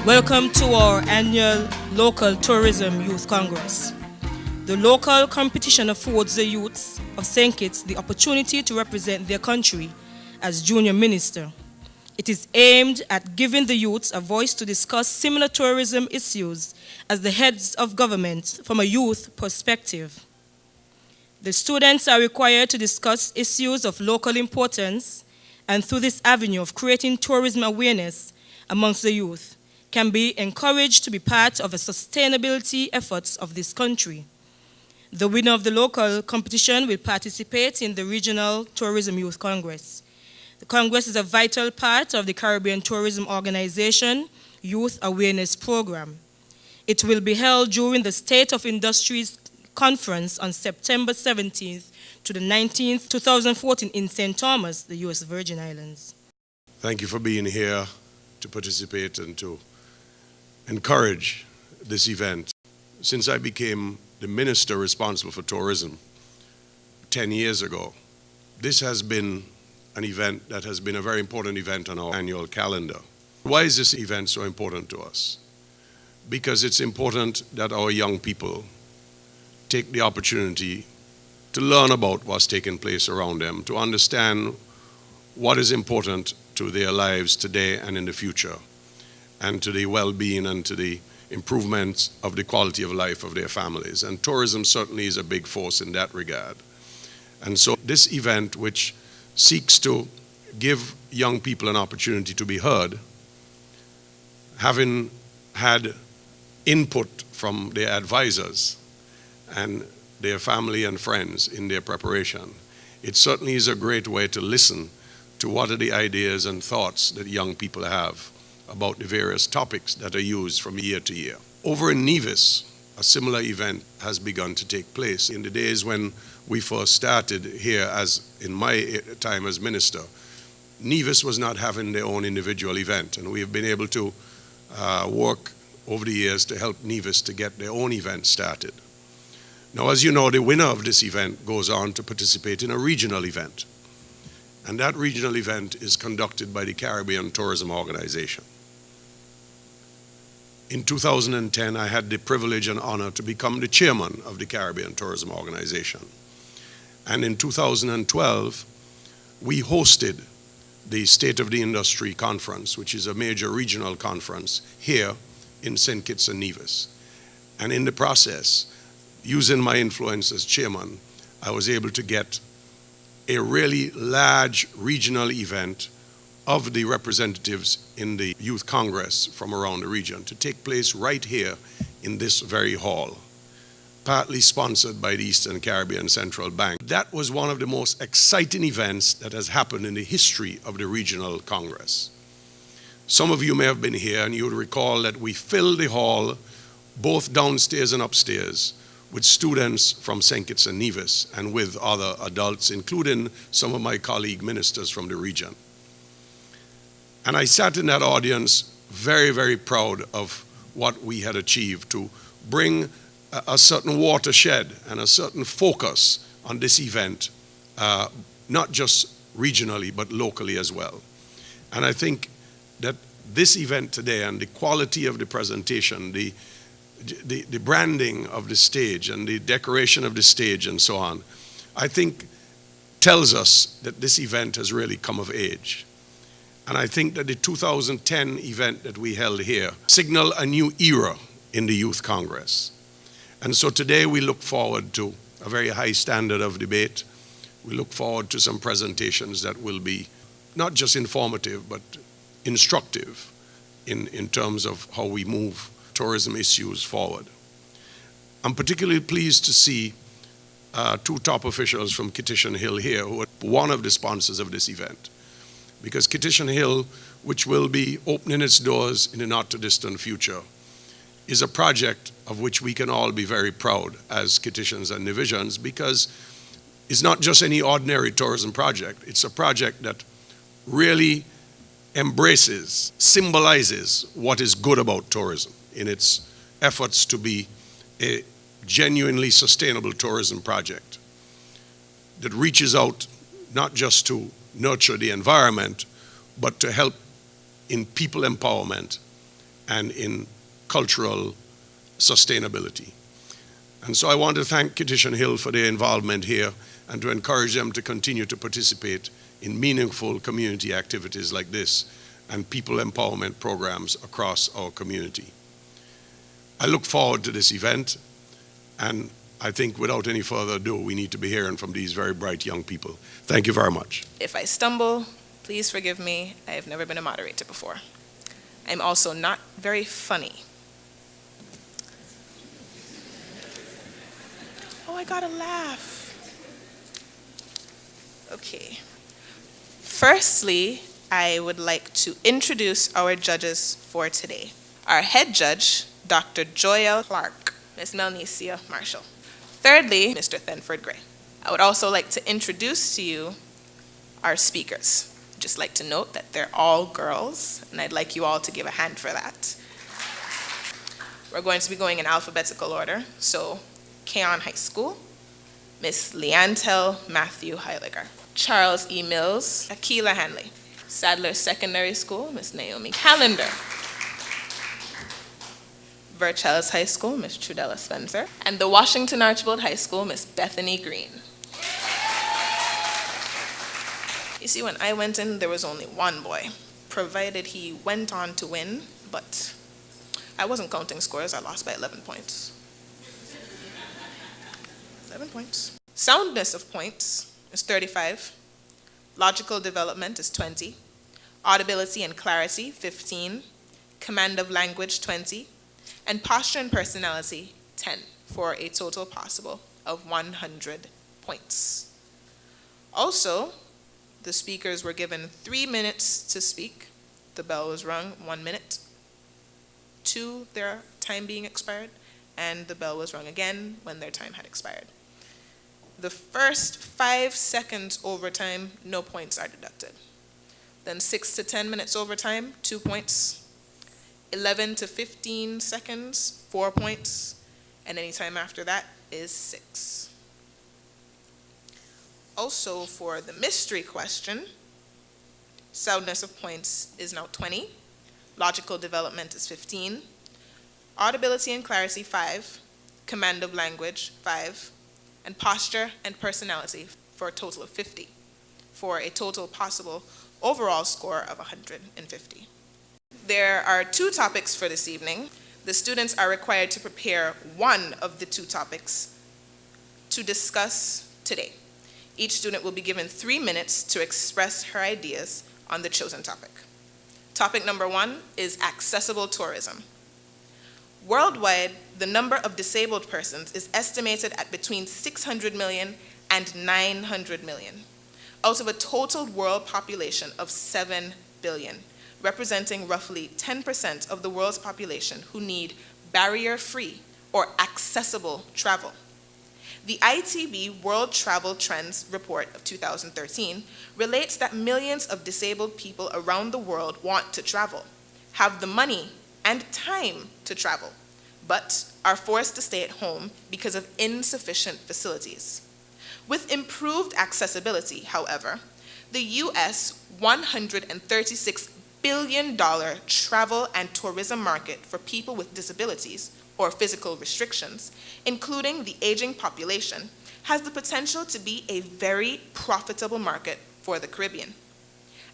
Welcome to our annual Local Tourism Youth Congress. The local competition affords the youths of St. Kitts the opportunity to represent their country as junior minister. It is aimed at giving the youths a voice to discuss similar tourism issues as the heads of government from a youth perspective. The students are required to discuss issues of local importance, and through this avenue of creating tourism awareness amongst the youth, can be encouraged to be part of the sustainability efforts of this country. The winner of the local competition will participate in the Regional Tourism Youth Congress. The Congress is a vital part of the Caribbean Tourism Organization Youth Awareness Program. It will be held during the State of Industries Conference on September 17th to the 19th, 2014 in St. Thomas, the U.S. Virgin Islands. Thank you for being here to participate and to encourage this event. Since I became the minister responsible for tourism 10 years ago, this has been an event that has been a very important event on our annual calendar. Why is this event so important to us? Because it's important that our young people take the opportunity to learn about what's taking place around them, to understand what is important to their lives today and in the future, and to the well-being and to the improvement of the quality of life of their families. And tourism certainly is a big force in that regard. And so this event, which seeks to give young people an opportunity to be heard, having had input from their advisors and their family and friends in their preparation, it certainly is a great way to listen to what are the ideas and thoughts that young people have about the various topics that are used from year to year. Over in Nevis, a similar event has begun to take place. In the days when we first started here, as in my time as minister, Nevis was not having their own individual event, and we have been able to work over the years to help Nevis to get their own event started. Now, as you know, the winner of this event goes on to participate in a regional event, and that regional event is conducted by the Caribbean Tourism Organization. In 2010, I had the privilege and honor to become the chairman of the Caribbean Tourism Organization. And in 2012, we hosted the State of the Industry Conference, which is a major regional conference here in St. Kitts and Nevis. And in the process, using my influence as chairman, I was able to get a really large regional event of the representatives in the Youth Congress from around the region to take place right here in this very hall, partly sponsored by the Eastern Caribbean Central Bank. That was one of the most exciting events that has happened in the history of the Regional Congress. Some of you may have been here and you'll recall that we filled the hall, both downstairs and upstairs, with students from St. Kitts and Nevis and with other adults, including some of my colleague ministers from the region. And I sat in that audience very, very proud of what we had achieved to bring a certain watershed and a certain focus on this event, not just regionally, but locally as well. And I think that this event today and the quality of the presentation, the branding of the stage and the decoration of the stage and so on, I think tells us that this event has really come of age. And I think that the 2010 event that we held here signaled a new era in the Youth Congress. And so today we look forward to a very high standard of debate. We look forward to some presentations that will be not just informative, but instructive in terms of how we move tourism issues forward. I'm particularly pleased to see two top officials from Kittitian Hill here who are one of the sponsors of this event. Because Kittitian Hill, which will be opening its doors in the not-too-distant future, is a project of which we can all be very proud as Kittitians and Nevisians, because it's not just any ordinary tourism project. It's a project that really embraces, symbolizes what is good about tourism in its efforts to be a genuinely sustainable tourism project that reaches out not just to nurture the environment, but to help in people empowerment and in cultural sustainability. And so I want to thank Kittish and Hill for their involvement here and to encourage them to continue to participate in meaningful community activities like this and people empowerment programs across our community. I look forward to this event, and I think without any further ado, we need to be hearing from these very bright young people. Thank you very much. If I stumble, please forgive me. I have never been a moderator before. I'm also not very funny. Oh, I gotta laugh. Okay. Firstly, I would like to introduce our judges for today. Our head judge, Dr. Joel Clark, Ms. Melnesia Marshall. Thirdly, Mr. Thenford Gray. I would also like to introduce to you our speakers. I'd just like to note that they're all girls, and I'd like you all to give a hand for that. We're going to be going in alphabetical order. So, Cayon High School, Miss Leantel Matthew-Heyliger. Charles E. Mills, Ackila Hanley. Sadler Secondary School, Miss Naomi Callender. Verchild High School, Miss Trudela Spencer. And the Washington Archibald High School, Miss Bethany Greene. You see, when I went in, there was only one boy, provided he went on to win, but I wasn't counting scores. I lost by 11 points. 11 points. Soundness of points is 35. Logical development is 20. Audibility and clarity, 15. Command of language, 20. And posture and personality, 10, for a total possible of 100 points. Also, the speakers were given 3 minutes to speak. The bell was rung 1 minute to their time being expired, and the bell was rung again when their time had expired. The first 5 seconds overtime, no points are deducted. Then 6 to 10 minutes overtime, 2 points. 11 to 15 seconds, 4 points. And any time after that is 6. Also, for the mystery question, soundness of points is now 20. Logical development is 15. Audibility and clarity, 5. Command of language, 5. And posture and personality for a total of 50, for a total possible overall score of 150. There are 2 topics for this evening. The students are required to prepare one of the 2 topics to discuss today. Each student will be given 3 minutes to express her ideas on the chosen topic. Topic number 1 is accessible tourism. Worldwide, the number of disabled persons is estimated at between 600 million and 900 million, out of a total world population of 7 billion, representing roughly 10% of the world's population who need barrier-free or accessible travel. The ITB World Travel Trends Report of 2013 relates that millions of disabled people around the world want to travel, have the money and time to travel, but are forced to stay at home because of insufficient facilities. With improved accessibility, however, the US $136 billion travel and tourism market for people with disabilities or physical restrictions, including the aging population, has the potential to be a very profitable market for the Caribbean.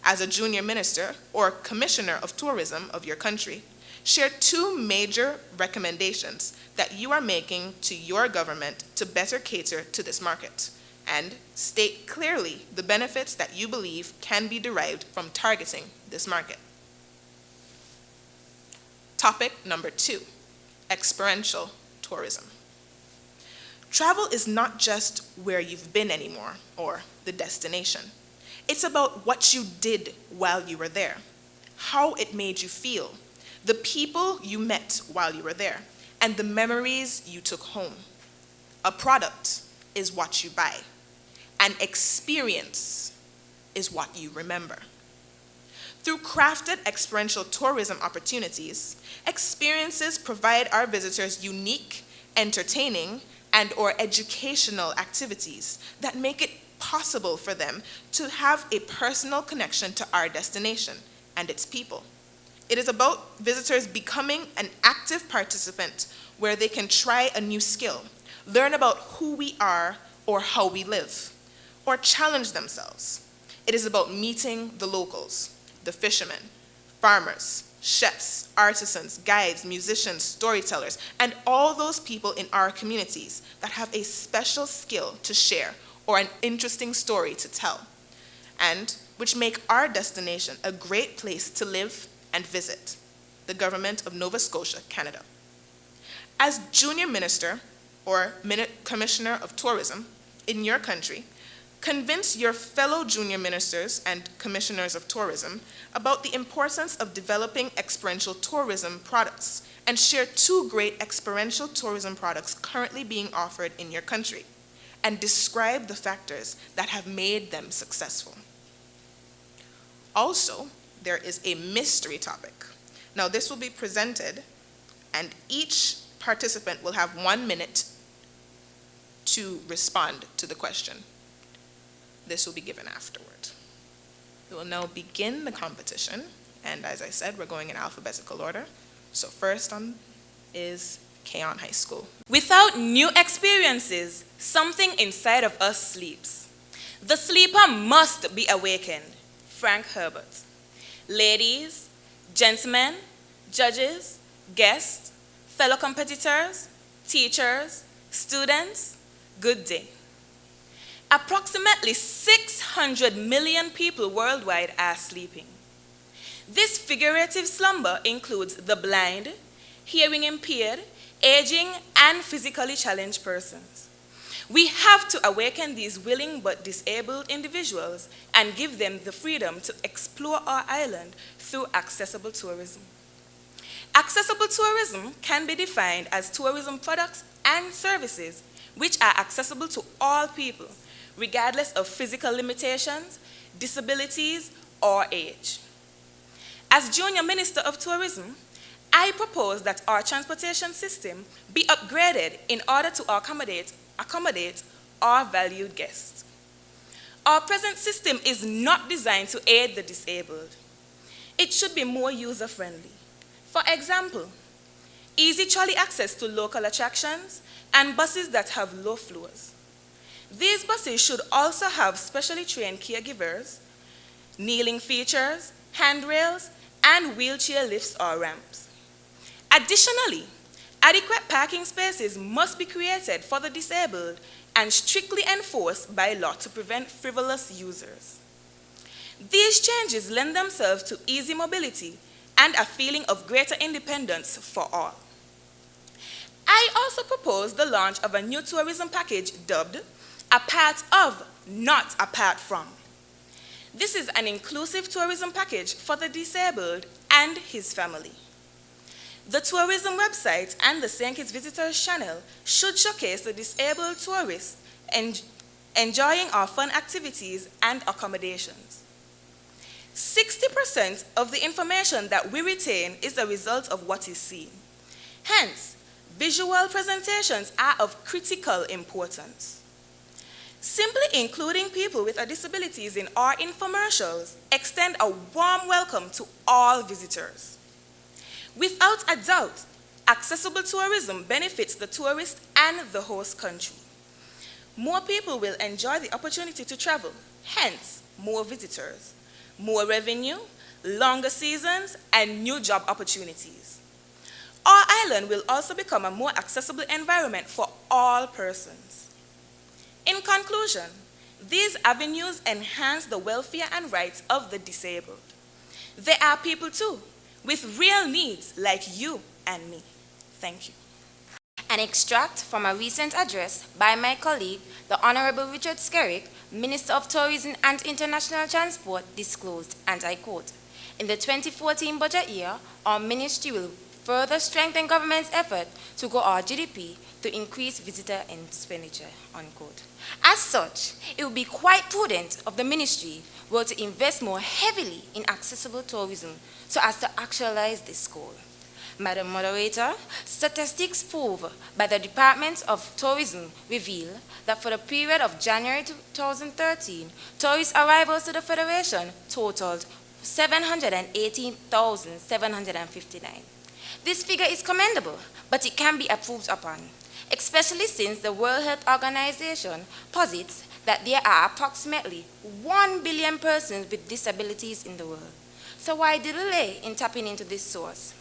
As a junior minister or commissioner of tourism of your country, share 2 major recommendations that you are making to your government to better cater to this market, and state clearly the benefits that you believe can be derived from targeting this market. Topic number 2, experiential tourism. Travel is not just where you've been anymore, or the destination. It's about what you did while you were there, how it made you feel, the people you met while you were there, and the memories you took home. A product is what you buy. An experience is what you remember. Through crafted experiential tourism opportunities, experiences provide our visitors unique, entertaining, and/or educational activities that make it possible for them to have a personal connection to our destination and its people, It is about visitors becoming an active participant where they can try a new skill, learn about who we are or how we live, or challenge themselves. It is about meeting the locals, the fishermen, farmers, chefs, artisans, guides, musicians, storytellers, and all those people in our communities that have a special skill to share or an interesting story to tell, and which make our destination a great place to live and visit, the government of Nova Scotia, Canada. As junior minister or commissioner of tourism in your country, convince your fellow junior ministers and commissioners of tourism about the importance of developing experiential tourism products and share 2 great experiential tourism products currently being offered in your country and describe the factors that have made them successful. Also, there is a mystery topic. Now, this will be presented and each participant will have 1 minute to respond to the question. This will be given afterward. We will now begin the competition, and as I said, we're going in alphabetical order. So first on is Cayon High School. Without new experiences, something inside of us sleeps. The sleeper must be awakened. Frank Herbert. Ladies, gentlemen, judges, guests, fellow competitors, teachers, students, good day. Approximately 600 million people worldwide are sleeping. This figurative slumber includes the blind, hearing impaired, aging, and physically challenged persons. We have to awaken these willing but disabled individuals and give them the freedom to explore our island through accessible tourism. Accessible tourism can be defined as tourism products and services which are accessible to all people, regardless of physical limitations, disabilities, or age. As Junior Minister of Tourism, I propose that our transportation system be upgraded in order to accommodate our valued guests. Our present system is not designed to aid the disabled. It should be more user-friendly. For example, easy trolley access to local attractions and buses that have low floors. These buses should also have specially trained caregivers, kneeling features, handrails, and wheelchair lifts or ramps. Additionally, adequate parking spaces must be created for the disabled and strictly enforced by law to prevent frivolous users. These changes lend themselves to easy mobility and a feeling of greater independence for all. I also propose the launch of a new tourism package dubbed A Part of, Not Apart From. This is an inclusive tourism package for the disabled and his family. The tourism website and the St. Kitts Visitors Channel should showcase the disabled tourists enjoying our fun activities and accommodations. 60% of the information that we retain is a result of what is seen. Hence, visual presentations are of critical importance. Simply including people with disabilities in our infomercials extend a warm welcome to all visitors. Without a doubt, accessible tourism benefits the tourist and the host country. More people will enjoy the opportunity to travel, hence more visitors, more revenue, longer seasons, and new job opportunities. Our island will also become a more accessible environment for all persons. In conclusion, these avenues enhance the welfare and rights of the disabled. They are people too, with real needs like you and me. Thank you. An extract from a recent address by my colleague, the Honorable Richard Skerrick, Minister of Tourism and International Transport, disclosed, and I quote, "In the 2014 budget year, our ministry will further strengthen government's effort to grow our GDP to increase visitor expenditure," unquote. As such, it would be quite prudent of the ministry were to invest more heavily in accessible tourism so as to actualize this goal. Madam Moderator, statistics proved by the Department of Tourism reveal that for the period of January 2013, tourist arrivals to the Federation totaled 718,759. This figure is commendable, but it can be improved upon, especially since the World Health Organization posits that there are approximately 1 billion persons with disabilities in the world. So why the delay in tapping into this source?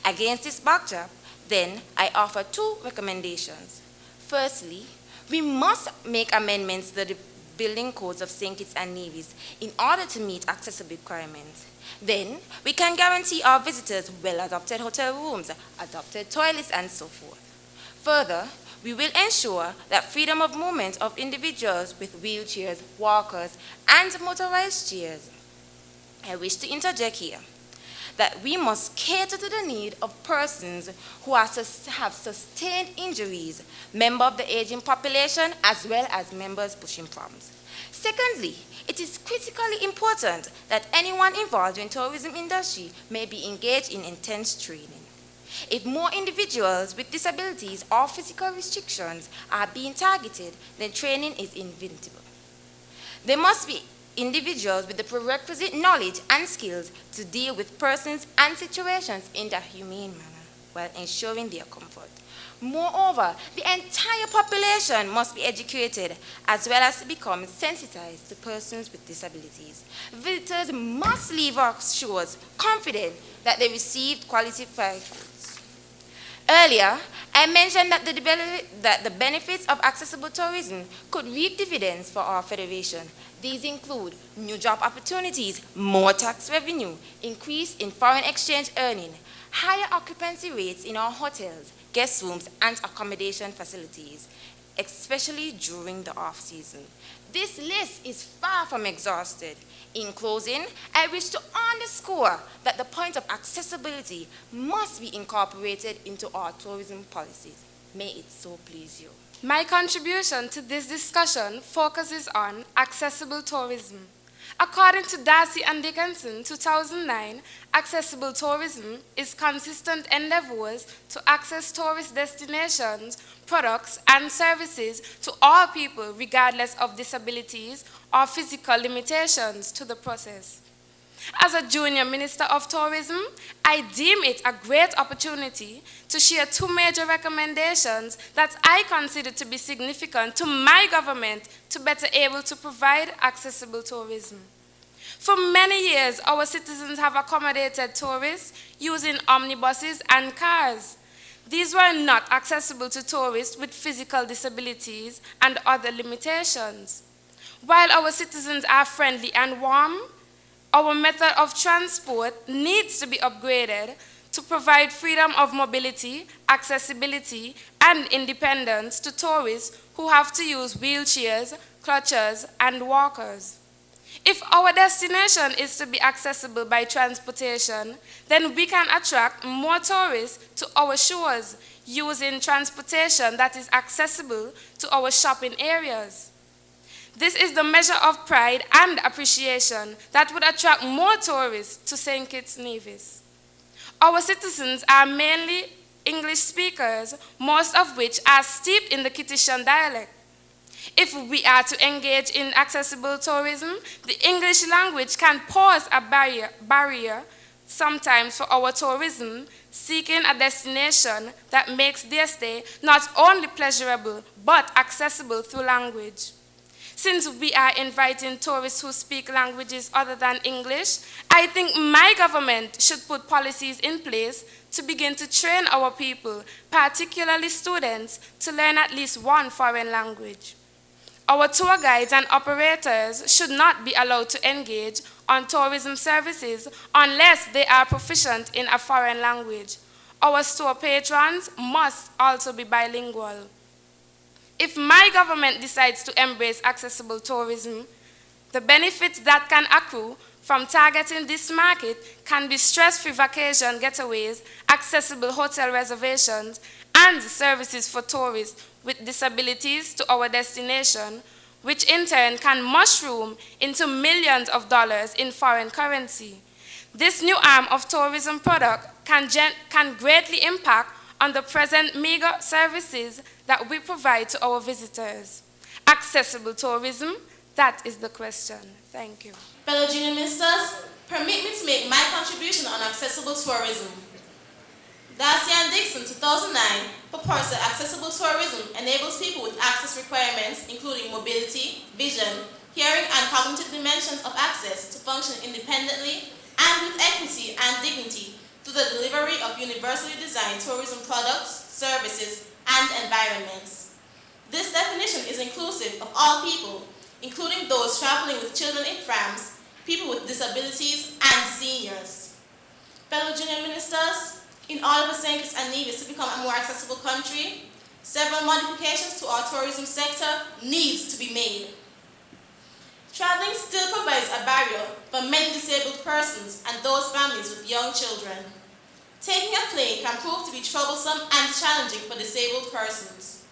Against this backdrop, then, I offer 2 recommendations. Firstly, we must make amendments to the building codes of St. Kitts and Nevis in order to meet accessibility requirements. Then, we can guarantee our visitors well-adapted hotel rooms, adapted toilets, and so forth. Further, we will ensure that freedom of movement of individuals with wheelchairs, walkers, and motorized chairs. I wish to interject here that we must cater to the need of persons who have sustained injuries, members of the aging population, as well as members pushing problems. Secondly, it is critically important that anyone involved in the tourism industry may be engaged in intense training. If more individuals with disabilities or physical restrictions are being targeted, then training is inevitable. There must be individuals with the prerequisite knowledge and skills to deal with persons and situations in a humane manner while ensuring their comfort. Moreover, the entire population must be educated as well as become sensitized to persons with disabilities. Visitors must leave our shores confident that they received qualified goods. Earlier, I mentioned that the benefits of accessible tourism could reap dividends for our federation. These include new job opportunities, more tax revenue, increase in foreign exchange earning, higher occupancy rates in our hotels, guest rooms, and accommodation facilities, especially during the off-season. This list is far from exhausted. In closing, I wish to underscore that the point of accessibility must be incorporated into our tourism policies. May it so please you. My contribution to this discussion focuses on accessible tourism. According to Darcy and Dickinson, 2009, accessible tourism is consistent endeavors to access tourist destinations, products, and services to all people regardless of disabilities or physical limitations to the process. As a junior minister of tourism, I deem it a great opportunity to share 2 major recommendations that I consider to be significant to my government to better able to provide accessible tourism. For many years, our citizens have accommodated tourists using omnibuses and cars. These were not accessible to tourists with physical disabilities and other limitations. While our citizens are friendly and warm, our method of transport needs to be upgraded to provide freedom of mobility, accessibility, and independence to tourists who have to use wheelchairs, crutches, and walkers. If our destination is to be accessible by transportation, then we can attract more tourists to our shores using transportation that is accessible to our shopping areas. This is the measure of pride and appreciation that would attract more tourists to St. Kitts Nevis. Our citizens are mainly English speakers, most of which are steeped in the Kittitian dialect. If we are to engage in accessible tourism, the English language can pose a barrier sometimes for our tourism seeking a destination that makes their stay not only pleasurable but accessible through language. Since we are inviting tourists who speak languages other than English, I think my government should put policies in place to begin to train our people, particularly students, to learn at least 1 foreign language. Our tour guides and operators should not be allowed to engage on tourism services unless they are proficient in a foreign language. Our store patrons must also be bilingual. If my government decides to embrace accessible tourism, the benefits that can accrue from targeting this market can be stress-free vacation getaways, accessible hotel reservations, and services for tourists with disabilities to our destination, which in turn can mushroom into millions of dollars in foreign currency. This new arm of tourism product can greatly impact on the present meager services that we provide to our visitors. Accessible tourism, that is the question. Thank you. Fellow junior ministers, Permit me to make my contribution on accessible tourism. Darcy and Dixon, 2009, proposed that accessible tourism enables people with access requirements, including mobility, vision, hearing, and cognitive dimensions of access to function independently and with equity and dignity through the delivery of universally designed tourism products, services, and environments. This definition is inclusive of all people, including those traveling with children in prams, people with disabilities, and seniors. Fellow junior ministers, in order for St. Kitts and Nevis to become a more accessible country, several modifications to our tourism sector needs to be made. Traveling still provides a barrier for many disabled persons and those families with young children. Taking a plane can prove to be troublesome and challenging for disabled persons.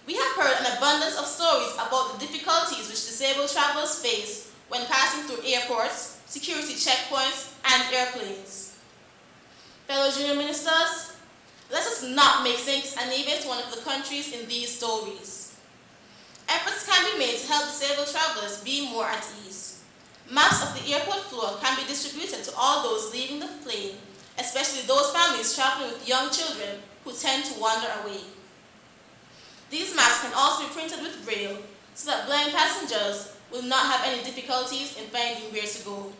We have heard an abundance of stories about the difficulties which disabled travelers face when passing through airports, security checkpoints, and airplanes. Fellow junior ministers, let us not make St. Kitts and Nevis one of the countries in these stories. Efforts can be made to help disabled travelers be more at ease. Maps of the airport floor can be distributed to all those leaving the plane, especially those families traveling with young children who tend to wander away. These maps can also be printed with Braille so that blind passengers will not have any difficulties in finding where to go.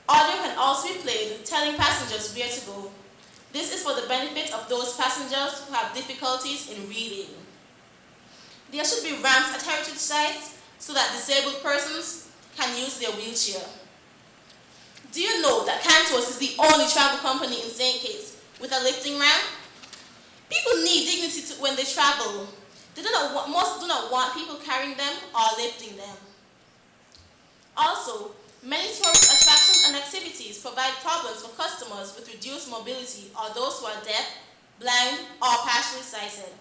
Audio can also be played telling passengers where to go. This is for the benefit of those passengers who have difficulties in reading. There should be ramps at heritage sites so that disabled persons can use their wheelchair. Do you know that Cantos is the only travel company in St. Kitts with a lifting ramp? People need dignity when they travel. Most do not want people carrying them or lifting them. Also, many tourist attractions and activities provide problems for customers with reduced mobility or those who are deaf, blind, or partially sighted,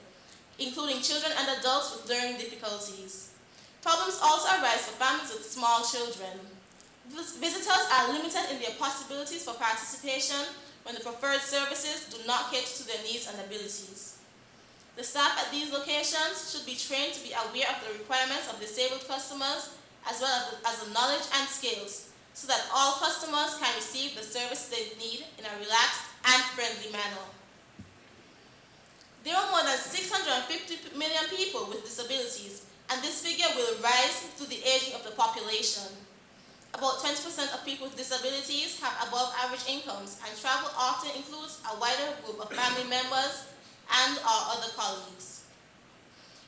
including children and adults with learning difficulties. Problems also arise for families with small children. Visitors are limited in their possibilities for participation when the preferred services do not cater to their needs and abilities. The staff at these locations should be trained to be aware of the requirements of disabled customers as well as the knowledge and skills so that all customers can receive the service they need in a relaxed and friendly manner. There are more than 650 million people with disabilities, and this figure will rise through the aging of the population. About 20% of people with disabilities have above average incomes, and travel often includes a wider group of family members and our other colleagues.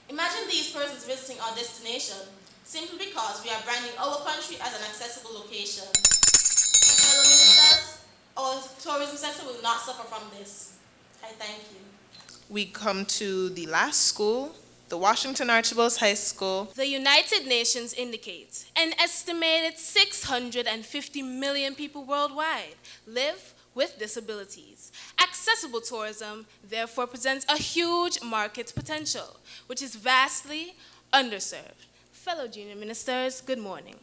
Imagine these persons visiting our destination simply because we are branding our country as an accessible location. Fellow ministers, our tourism sector will not suffer from this. I thank you. We come to the last school, the Washington Archibald High School. The United Nations indicates an estimated 650 million people worldwide live with disabilities. Accessible tourism, therefore, presents a huge market potential, which is vastly underserved. Fellow junior ministers, good morning.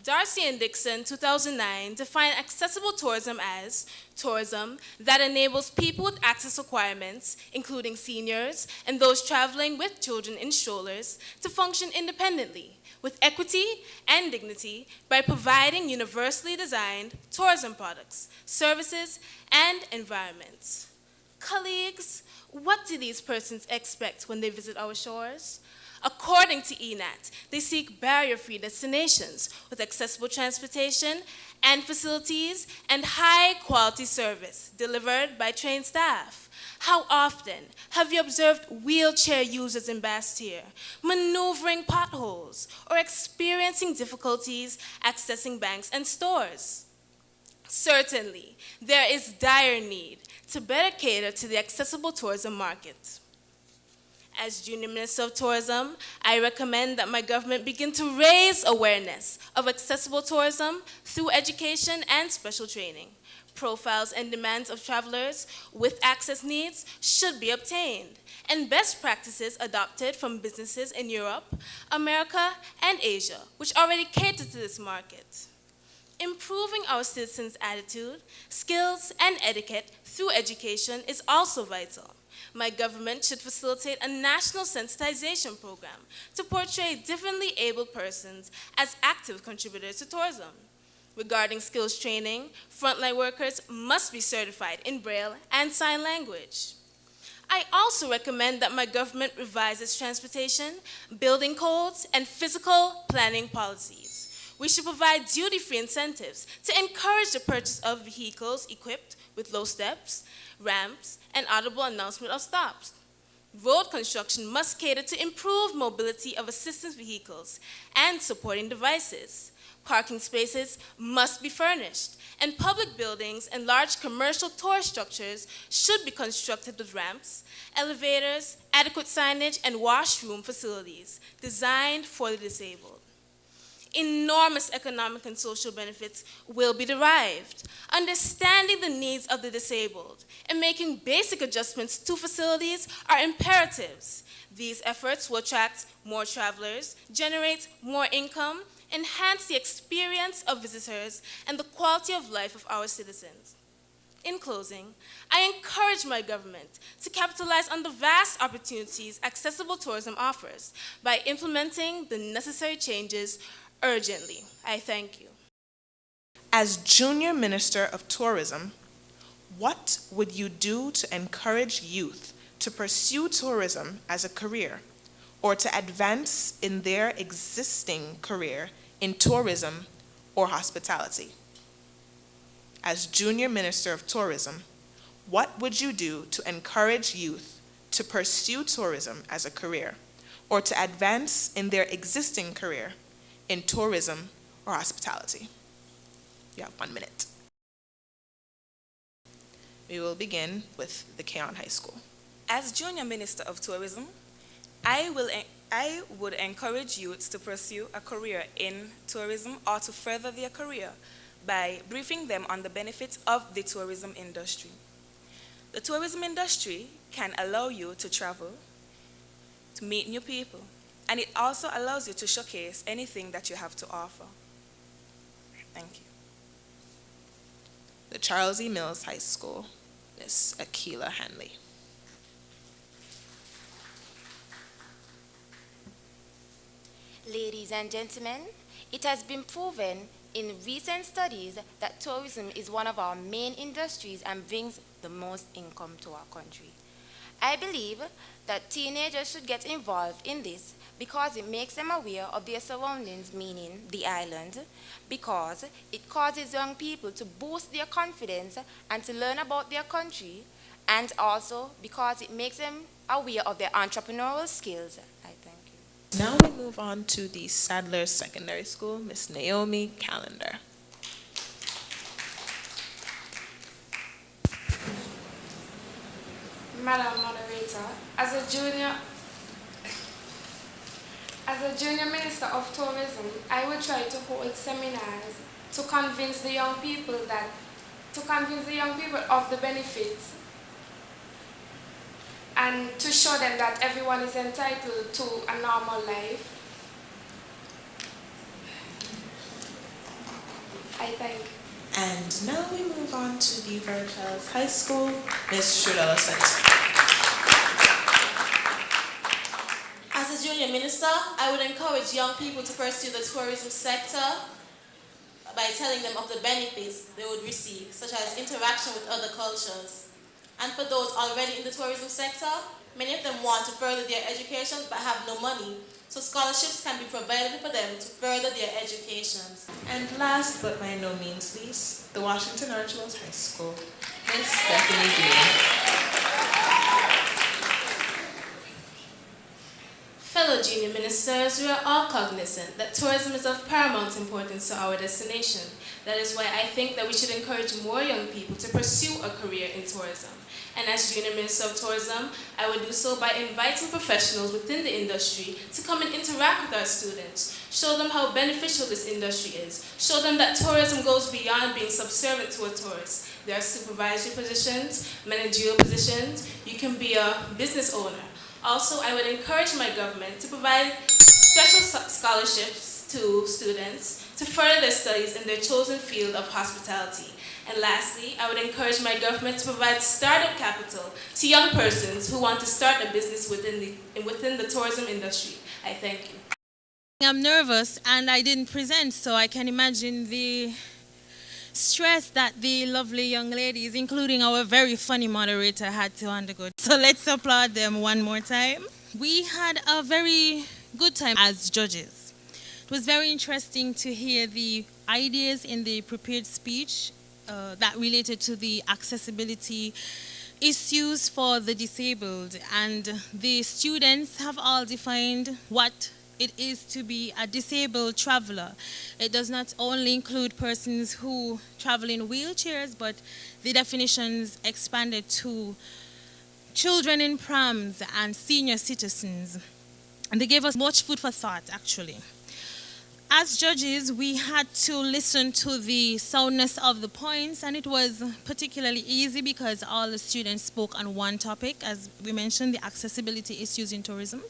Darcy and Dixon, 2009, defined accessible tourism as tourism that enables people with access requirements, including seniors and those traveling with children in strollers, to function independently with equity and dignity by providing universally designed tourism products, services, and environments. Colleagues, what do these persons expect when they visit our shores? According to ENAT, they seek barrier-free destinations with accessible transportation and facilities and high-quality service delivered by trained staff. How often have you observed wheelchair users in Bastille maneuvering potholes or experiencing difficulties accessing banks and stores? Certainly, there is dire need to better cater to the accessible tourism market. As Junior Minister of Tourism, I recommend that my government begin to raise awareness of accessible tourism through education and special training. Profiles and demands of travelers with access needs should be obtained, and best practices adopted from businesses in Europe, America, and Asia, which already cater to this market. Improving our citizens' attitude, skills, and etiquette through education is also vital. My government should facilitate a national sensitization program to portray differently abled persons as active contributors to tourism. Regarding skills training, frontline workers must be certified in Braille and sign language. I also recommend that my government revise its transportation, building codes, and physical planning policies. We should provide duty-free incentives to encourage the purchase of vehicles equipped with low steps, ramps, and audible announcement of stops. Road construction must cater to improved mobility of assistance vehicles and supporting devices. Parking spaces must be furnished, and public buildings and large commercial tour structures should be constructed with ramps, elevators, adequate signage, and washroom facilities designed for the disabled. Enormous economic and social benefits will be derived. Understanding the needs of the disabled and making basic adjustments to facilities are imperatives. These efforts will attract more travelers, generate more income, enhance the experience of visitors and the quality of life of our citizens. In closing, I encourage my government to capitalize on the vast opportunities accessible tourism offers by implementing the necessary changes urgently. I thank you. As Junior Minister of Tourism, what would you do to encourage youth to pursue tourism as a career or to advance in their existing career in tourism or hospitality? As Junior Minister of Tourism, what would you do to encourage youth to pursue tourism as a career or to advance in their existing career in tourism or hospitality? You have 1 minute. We will begin with the Cayon High School. As Junior Minister of Tourism, I would encourage youths to pursue a career in tourism or to further their career by briefing them on the benefits of the tourism industry. The tourism industry can allow you to travel, to meet new people, and it also allows you to showcase anything that you have to offer. Thank you. The Charles E. Mills High School, Miss Ackila Hanley. Ladies and gentlemen, it has been proven in recent studies that tourism is one of our main industries and brings the most income to our country. I believe that teenagers should get involved in this because it makes them aware of their surroundings, meaning the island, because it causes young people to boost their confidence and to learn about their country, and also because it makes them aware of their entrepreneurial skills. I thank you. Now we move on to the Sadler Secondary School, Miss Naomi Callender. Madam Moderator, as a junior Minister of Tourism, I will try to hold seminars to convince the young people of the benefits and to show them that everyone is entitled to a normal life. I thank you. And now we move on to the Verchild High School, Miss Trudela Spence. As a junior minister, I would encourage young people to pursue the tourism sector by telling them of the benefits they would receive, such as interaction with other cultures. And for those already in the tourism sector, many of them want to further their education but have no money. So scholarships can be provided for them to further their educations. And last but by no means least, the Washington Archibald High School, Miss Bethany Greene. Fellow junior ministers, we are all cognizant that tourism is of paramount importance to our destination. That is why I think that we should encourage more young people to pursue a career in tourism. And as Junior Minister of Tourism, I would do so by inviting professionals within the industry to come and interact with our students, show them how beneficial this industry is, show them that tourism goes beyond being subservient to a tourist. There are supervisory positions, managerial positions, you can be a business owner. Also, I would encourage my government to provide special scholarships to students to further their studies in their chosen field of hospitality. And lastly, I would encourage my government to provide startup capital to young persons who want to start a business within the tourism industry. I thank you. I'm nervous and I didn't present, so I can imagine the stress that the lovely young ladies, including our very funny moderator, had to undergo. So let's applaud them one more time. We had a very good time as judges. It was very interesting to hear the ideas in the prepared speech that related to the accessibility issues for the disabled, and the students have all defined what it is to be a disabled traveler. It does not only include persons who travel in wheelchairs, but the definitions expanded to children in prams and senior citizens. And they gave us much food for thought, actually. As judges, we had to listen to the soundness of the points, and it was particularly easy because all the students spoke on one topic, as we mentioned, the accessibility issues in tourism.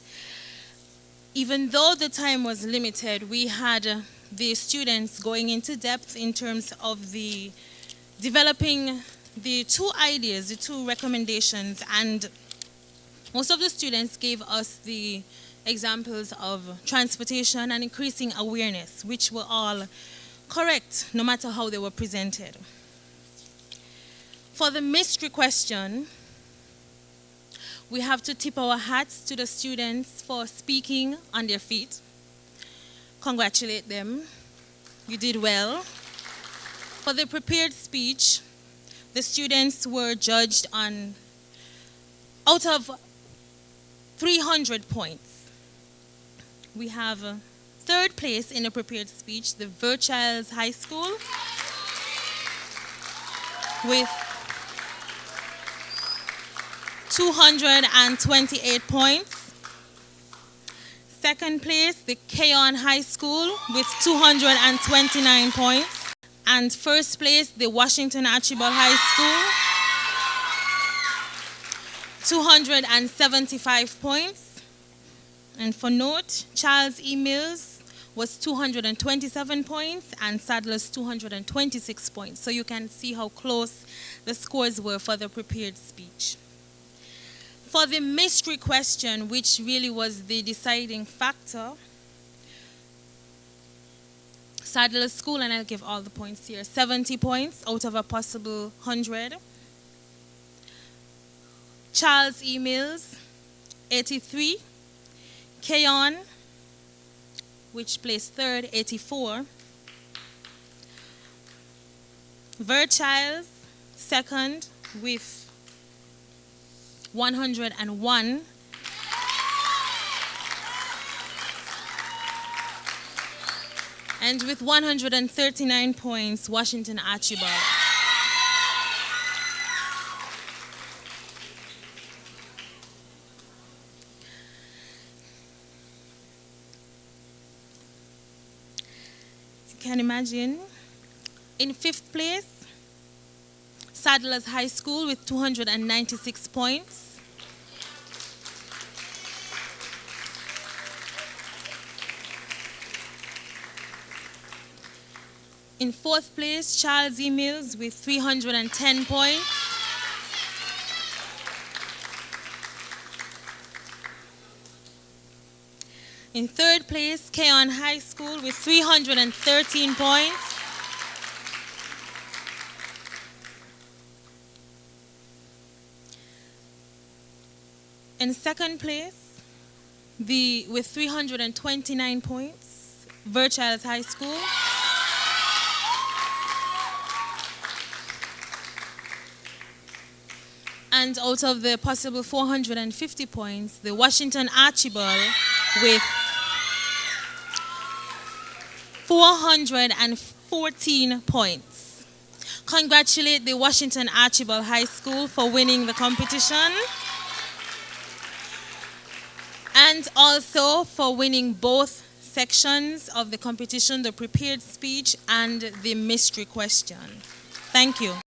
Even though the time was limited, we had the students going into depth in terms of the developing the two ideas, the two recommendations, and most of the students gave us the examples of transportation and increasing awareness, which were all correct, no matter how they were presented. For the mystery question, we have to tip our hats to the students for speaking on their feet. Congratulate them. You did well. For the prepared speech, the students were judged on, out of 300 points. We have third place in the prepared speech, the Verchild High School, with 228 points. Second place, the Cayon High School with 229 points. And first place, the Washington Archibald High School, 275 points. And for note, Charles E. Mills was 227 points and Sadler's 226 points. So you can see how close the scores were for the prepared speech. For the mystery question, which really was the deciding factor, Sadler's School, and I'll give all the points here, 70 points out of a possible 100. Charles E. Mills, 83. Cayon, which placed third, 84. Verchild, second, with 101. And with 139 points, Washington Archibald. Can imagine. In fifth place, Sadler's High School with 296 points. In fourth place, Charles E. Mills with 310 points. In third place, Cayon High School with 313 points. In second place, with 329 points, Verchild High School. And out of the possible 450 points, the Washington Archibald with 414 points. Congratulate the Washington Archibald High School for winning the competition, and also for winning both sections of the competition, the prepared speech and the mystery question. Thank you.